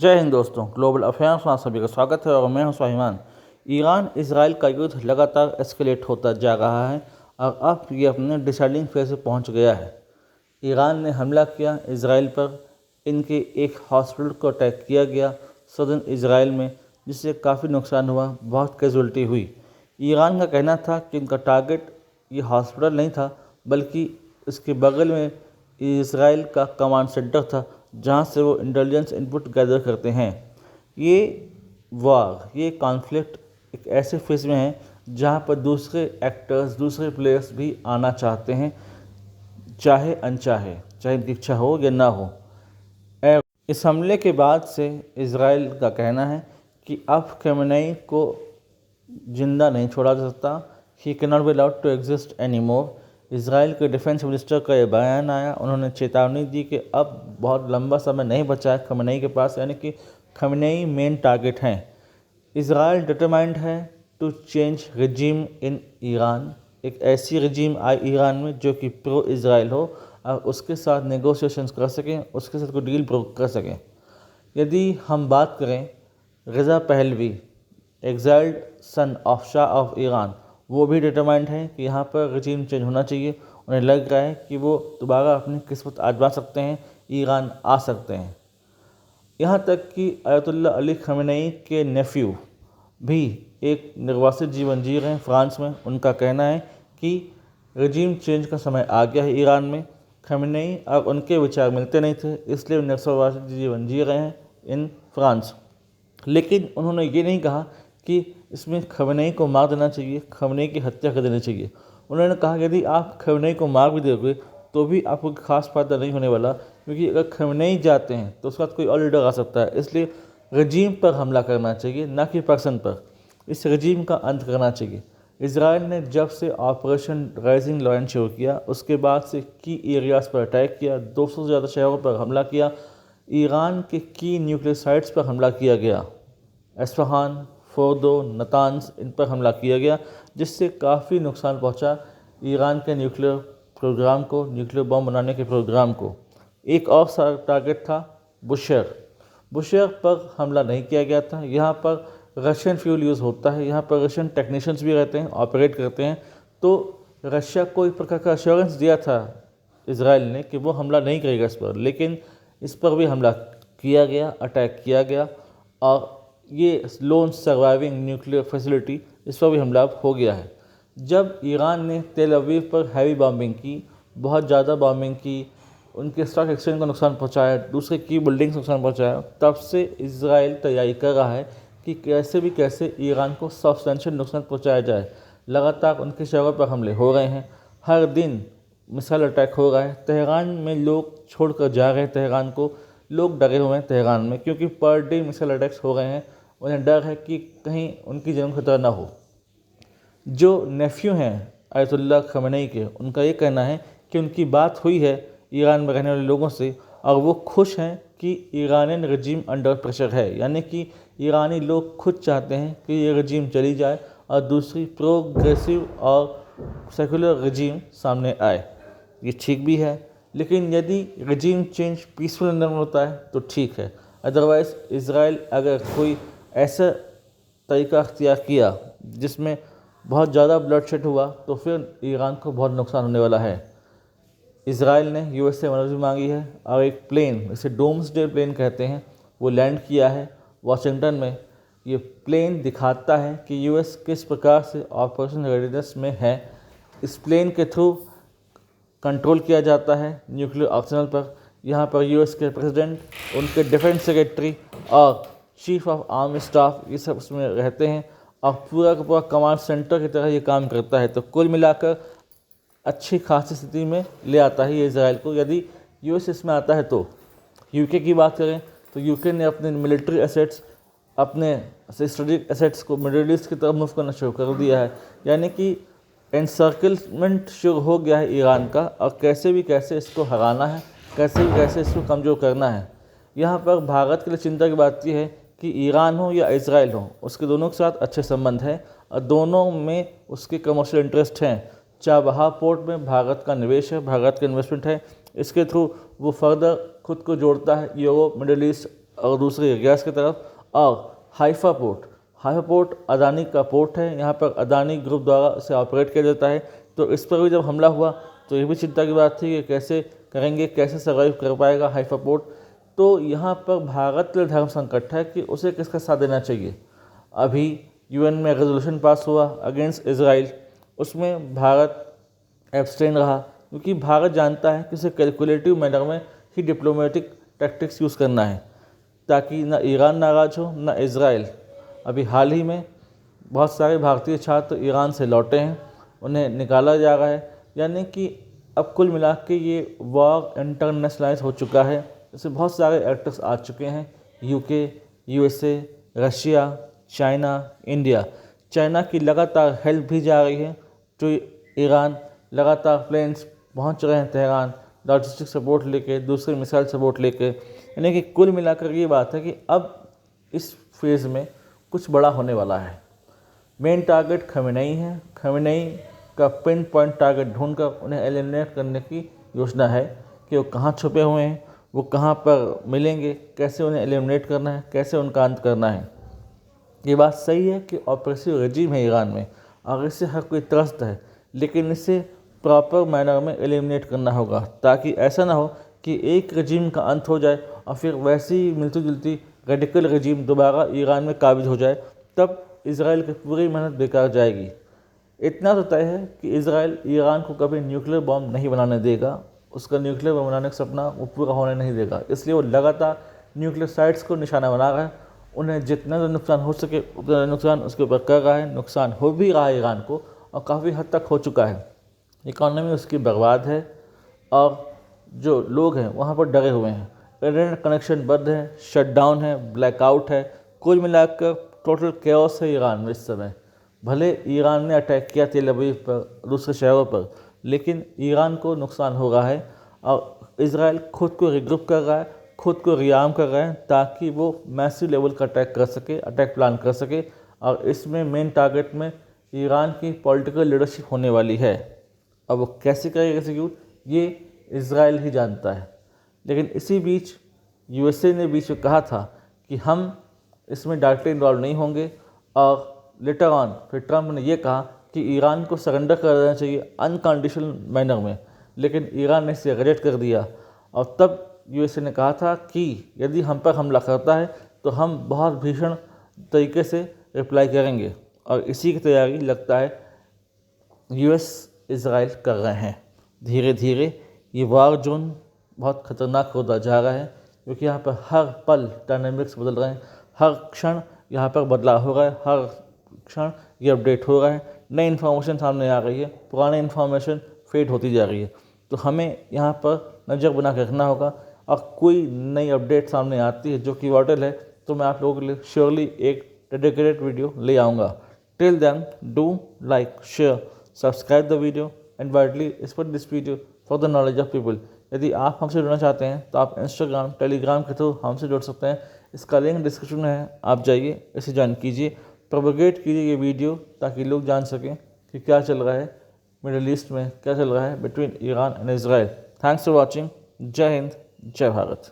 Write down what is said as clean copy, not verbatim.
जय हिंद दोस्तों, global affairs में आप सभी का स्वागत है और मैं हूं स्वाभिमान। ईरान इसराइल का युद्ध लगातार एस्केलेट होता जा रहा है और अब ये अपने डिसाइडिंग फेज में पहुंच गया है। ईरान ने हमला किया इसराइल पर, इनके एक हॉस्पिटल को अटैक किया गया सदर्न इसराइल में, जिससे काफ़ी नुकसान हुआ, बहुत कैजुअल्टी हुई। ईरान का कहना था कि इनका टारगेट ये हॉस्पिटल नहीं था, बल्कि इसके बगल में इसराइल का कमांड सेंटर था, जहां से वो इंटेलिजेंस इनपुट गैदर करते हैं। ये कॉन्फ्लिक्ट एक ऐसे फेज में है जहां पर दूसरे एक्टर्स, दूसरे प्लेयर्स भी आना चाहते हैं, चाहे अनचाहे, चाहे इनकी इच्छा हो या ना हो। इस हमले के बाद से इजराइल का कहना है कि अब खमेनेई को जिंदा नहीं छोड़ा जा सकता। He can not be allowed to exist any more. Israel के डिफेंस मिनिस्टर का ये बयान आया, उन्होंने चेतावनी दी कि अब बहुत लंबा समय नहीं बचा है खमेनेई के पास, यानी कि खमेनेई मेन टारगेट हैं। इसराइल डिटरमाइंड है to change regime in Iran. एक ऐसी रिजीम आए ईरान में जो कि प्रो इसराइल हो और उसके साथ नेगोशिएशंस कर सकें, उसके साथ कोई डील कर सकें। यदि हम बात करें Reza Pahlavi, exiled son of Shah of Iran, वो भी डिटरमाइंड है कि यहाँ पर रजीम चेंज होना चाहिए। उन्हें लग रहा है कि वो दोबारा अपनी किस्मत आजमा सकते हैं, ईरान आ सकते हैं। यहाँ तक कि अयतुल्ला अली खमेनेई के नेफ्यू भी एक निर्वासित जीवन जी रहे हैं फ्रांस में। उनका कहना है कि रजीम चेंज का समय आ गया है ईरान में। खमेनेई और उनके विचार मिलते नहीं थे, इसलिए वे निर्वासित जीवन जी रहे हैं इन फ्रांस। लेकिन उन्होंने ये नहीं कहा कि इसमें खमेनेई को मार देना चाहिए, खमेनेई की हत्या कर देनी चाहिए। उन्होंने कहा कि यदि आप खमेनेई को मार भी दोगे तो भी आपको खास फायदा नहीं होने वाला, क्योंकि अगर खमेनेई जाते हैं तो उसके बाद कोई और लीडर आ सकता है। इसलिए रजीम पर हमला करना चाहिए, ना कि पर्सन पर। इस रजीम का अंत करना चाहिए। इसराइल ने जब से ऑपरेशन राइजिंग लायन शुरू किया, उसके बाद से की एरियाज़ पर अटैक किया, 200 से ज़्यादा शहरों पर हमला किया, ईरान के की न्यूक्लियर साइट्स पर हमला किया गया, एस्फहान, फोर्दो, नतान्स, इन पर हमला किया गया, जिससे काफ़ी नुकसान पहुंचा ईरान के न्यूक्लियर प्रोग्राम को, न्यूक्लियर बम बनाने के प्रोग्राम को। एक और टारगेट था बुशेर पर हमला नहीं किया गया था। यहाँ पर रशियन फ्यूल यूज़ होता है, यहाँ पर रशियन टेक्नीशियंस भी रहते हैं, ऑपरेट करते हैं। तो रशिया को एक प्रकार का अश्योरेंस दिया था इसराइल ने कि वो हमला नहीं करेगा इस पर, लेकिन इस पर भी हमला किया गया, अटैक किया गया। और ये लोन सर्वाइविंग न्यूक्लियर फैसिलिटी, इस पर भी हमला हो गया है। जब ईरान ने तेल अवीव पर हैवी बॉम्बिंग की, बहुत ज़्यादा बॉम्बिंग की, उनके स्टॉक एक्सचेंज को नुकसान पहुंचाया, दूसरे की बिल्डिंग्स नुकसान पहुंचाया, तब से इसराइल तैयारी कर रहा है कि कैसे भी कैसे ईरान को सब्सटेंशियल नुकसान पहुंचाया जाए। लगातार उनके शहरों पर हमले हो रहे हैं, हर दिन मिसाइल अटैक हो रहा है। तेहरान में लोग छोड़कर जा रहे हैं, तेहरान को लोग डरे हुए हैं तेहरान में, क्योंकि पर डे मिसाइल अटैक्स हो रहे हैं। उन्हें डर है कि कहीं उनकी जान खतरा ना हो। जो नेफ्यू हैं अयतुल्ला खमेनेई के, उनका ये कहना है कि उनकी बात हुई है ईरान में रहने वाले लोगों से और वो खुश हैं कि ईरानियन रजीम अंडर प्रेशर है, यानी कि ईरानी लोग खुद चाहते हैं कि ये रजीम चली जाए और दूसरी प्रोग्रेसिव और सेकुलर रजीम सामने आए। ये ठीक भी है, लेकिन यदि रजीम चेंज पीसफुल अंदर में होता है तो ठीक है। अदरवाइज़ इसराइल अगर कोई ऐसा तरीका अख्तियार किया जिसमें बहुत ज़्यादा ब्लडशेड हुआ, तो फिर ईरान को बहुत नुकसान होने वाला है। इसराइल ने यूएस से मदद भी मांगी है और एक प्लेन, इसे डोम्सडे प्लेन कहते हैं, वो लैंड किया है वाशिंगटन में। ये प्लेन दिखाता है कि यूएस किस प्रकार से ऑपरेशन रेडीनेस में है। इस प्लेन के थ्रू कंट्रोल किया जाता है न्यूक्लियर आर्सेनल पर। यहाँ पर यूएस के प्रेसिडेंट, उनके डिफेंस सेक्रेटरी और चीफ ऑफ आर्मी स्टाफ, ये सब उसमें रहते हैं और पूरा का पूरा कमांड सेंटर की तरह ये काम करता है। तो कुल मिलाकर अच्छी खासी स्थिति में ले आता है ये इसराइल को। यदि यूएस इसमें आता है तो यूके की बात करें तो यूके ने अपने मिलिट्री एसेट्स, अपने स्ट्रेटेजिक एसेट्स को मिडिल ईस्ट की तरफ मूव करना शुरू कर दिया है, यानी कि एनसर्कलमेंट शुरू हो गया है ईरान का, और कैसे भी कैसे इसको हराना है, कैसे भी कैसे इसको कमज़ोर करना है। यहाँ पर भारत के लिए चिंता की बात यह है कि ईरान हो या इसराइल हो, उसके दोनों के साथ अच्छे संबंध हैं और दोनों में उसके कमर्शियल इंटरेस्ट हैं। चाबहार पोर्ट में भारत का निवेश है, भारत का इन्वेस्टमेंट है, इसके थ्रू वो फर्दर खुद को जोड़ता है यूरोप, मिडिल ईस्ट और दूसरी गैस की तरफ। और हाइफा पोर्ट अदानी का पोर्ट है, यहाँ पर अदानी ग्रुप द्वारा से ऑपरेट किया जाता है। तो इस पर भी जब हमला हुआ तो ये भी चिंता की बात थी कि कैसे करेंगे, कैसे सर्वाइव कर पाएगा हाइफा पोर्ट। तो यहाँ पर भारत के लिए धर्म संकट है कि उसे किसका साथ देना चाहिए। अभी यूएन में रेजोल्यूशन पास हुआ अगेंस्ट इजराइल, उसमें भारत एब्सटेन रहा, क्योंकि भारत जानता है कि उसे कैलकुलेटिव मैनर में ही डिप्लोमेटिक टैक्टिक्स यूज़ करना है, ताकि ना ईरान नाराज़ हो ना इजराइल। अभी हाल ही में बहुत सारे भारतीय छात्र ईरान से लौटे हैं, उन्हें निकाला जा रहा है। यानी कि अब कुल मिला के ये वॉर इंटरनेशनलाइज हो चुका है। इसमें बहुत सारे एक्टर्स आ चुके हैं, UK, USA, Russia, China, India. China की लगातार हेल्प भी जा रही है तो ईरान लगातार प्लेन्स पहुंच रहे हैं तेहरान, लॉजिस्टिक सपोर्ट लेके, दूसरे मिसाइल सपोर्ट लेके। यानी कि कुल मिलाकर ये बात है कि अब इस फेज़ में कुछ बड़ा होने वाला है। मेन टारगेट खमेनेई है। खमेनेई का पिन पॉइंट टारगेट ढूंढकर उन्हें एलिमिनेट करने की योजना है कि वो कहाँ छुपे हुए हैं, वो कहाँ पर मिलेंगे, कैसे उन्हें एलिमिनेट करना है, कैसे उनका अंत करना है। ये बात सही है कि ऑपरेसिव रजीम है ईरान में और इससे हर कोई त्रस्त है, लेकिन इसे प्रॉपर मैनर में एलिमिनेट करना होगा, ताकि ऐसा ना हो कि एक रजीम का अंत हो जाए और फिर वैसी मिलती जुलती रेडिकल रजीम दोबारा ईरान में काबिज हो जाए। तब इजराइल की पूरी मेहनत बेकार जाएगी। इतना तो तय है कि इजराइल ईरान को कभी न्यूक्लियर बॉम्ब नहीं बनाने देगा, उसका न्यूक्लियर बॉम्ब बनाने का सपना वो पूरा होने नहीं देगा। इसलिए वो लगातार न्यूक्लियर साइट्स को निशाना बना रहा है, उन्हें जितना जो नुकसान हो सके उतना नुकसान उसके ऊपर कर रहा है। नुकसान हो भी रहा है ईरान को और काफ़ी हद तक हो चुका है। इकॉनमी उसकी बर्बाद है और जो लोग हैं वहाँ पर डरे हुए हैं। इंटरनेट कनेक्शन बंद है, शटडाउन है, ब्लैकआउट है। कुल मिलाकर टोटल कैओस है ईरान में इस समय। भले ईरान ने अटैक किया तेल अवीव पर, दूसरे शहरों पर, लेकिन ईरान को नुकसान हो रहा है और इजराइल खुद को रिग्रुप कर रहा है, खुद को रियार्म कर रहे हैं, ताकि वो मैसिव लेवल का अटैक कर सके, अटैक प्लान कर सके। और इसमें मेन टारगेट में ईरान की पॉलिटिकल लीडरशिप होने वाली है। अब वो कैसे करेगा एग्जीक्यूट, ये इजराइल ही जानता है। लेकिन इसी बीच यूएसए ने बीच में कहा था कि हम इसमें डायरेक्टली इन्वॉल्व नहीं होंगे, और लेटर ऑन फिर ट्रंप ने यह कहा कि ईरान को सरेंडर कर देना चाहिए अनकंडीशनल मैनर में, लेकिन ईरान ने इसे रिजेक्ट कर दिया। और तब यूएसए ने कहा था कि यदि हम पर हमला करता है तो हम बहुत भीषण तरीके से रिप्लाई करेंगे, और इसी की तैयारी लगता है यूएस इजराइल कर रहे हैं। धीरे धीरे ये वार जोन बहुत ख़तरनाक होता जा रहा है, क्योंकि यहाँ पर हर पल डायनामिक्स बदल रहे हैं, हर क्षण यहाँ पर बदलाव हो रहा है, हर क्षण ये अपडेट हो रहा है, नई इन्फॉर्मेशन सामने आ रही है, पुरानी इन्फॉर्मेशन फेड होती जा रही है। तो हमें यहाँ पर नज़र बना के रखना होगा, और कोई नई अपडेट सामने आती है जो कि वाइटल है तो मैं आप लोगों के लिए श्योरली एक डेडिकेटेड वीडियो ले आऊँगा। Till then do like, share, subscribe the video and widely spread this video for the knowledge of people. यदि आप हमसे जुड़ना चाहते हैं तो आप इंस्टाग्राम, टेलीग्राम के थ्रू हमसे जुड़ सकते हैं। इसका लिंक डिस्क्रिप्शन में है, आप जाइए, इसे ज्वाइन कीजिए, प्रोपोगेट कीजिए ये वीडियो, ताकि लोग जान सकें कि क्या चल रहा है मिडिल ईस्ट में, क्या चल रहा है between Iran and Israel. Thanks for watching. जय हिंद, जय भारत।